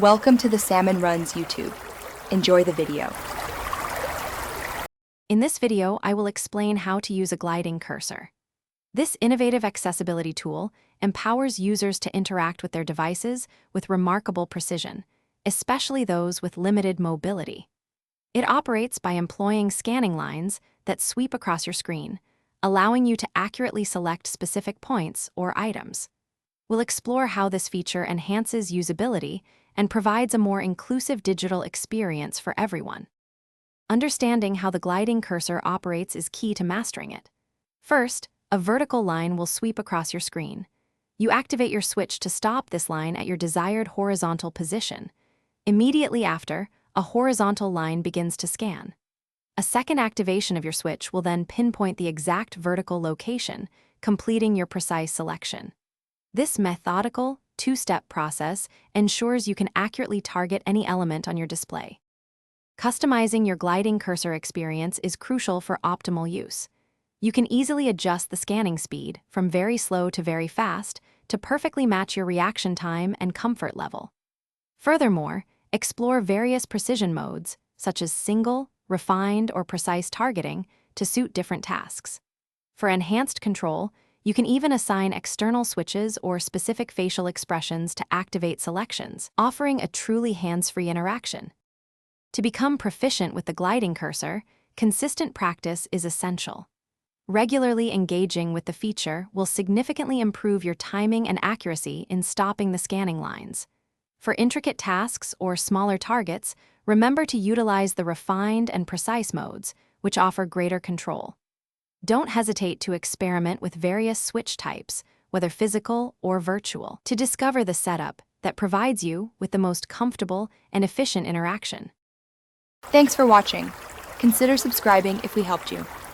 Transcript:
Welcome to the Salmon Runs YouTube. Enjoy the video. In this video, I will explain how to use a gliding cursor. This innovative accessibility tool empowers users to interact with their devices with remarkable precision, especially those with limited mobility. It operates by employing scanning lines that sweep across your screen, allowing you to accurately select specific points or items. We'll explore how this feature enhances usability and provides a more inclusive digital experience for everyone. Understanding how the gliding cursor operates is key to mastering it. First, a vertical line will sweep across your screen. You activate your switch to stop this line at your desired horizontal position. Immediately after, a horizontal line begins to scan. A second activation of your switch will then pinpoint the exact vertical location, completing your precise selection. This methodical, two-step process ensures you can accurately target any element on your display. Customizing your gliding cursor experience is crucial for optimal use. You can easily adjust the scanning speed from very slow to very fast to perfectly match your reaction time and comfort level. Furthermore, explore various precision modes, such as single, refined, or precise targeting, to suit different tasks. For enhanced control, you can even assign external switches or specific facial expressions to activate selections, offering a truly hands-free interaction. To become proficient with the gliding cursor, consistent practice is essential. Regularly engaging with the feature will significantly improve your timing and accuracy in stopping the scanning lines. For intricate tasks or smaller targets, remember to utilize the refined and precise modes, which offer greater control. Don't hesitate to experiment with various switch types, whether physical or virtual, to discover the setup that provides you with the most comfortable and efficient interaction. Thanks for watching. Consider subscribing if we helped you.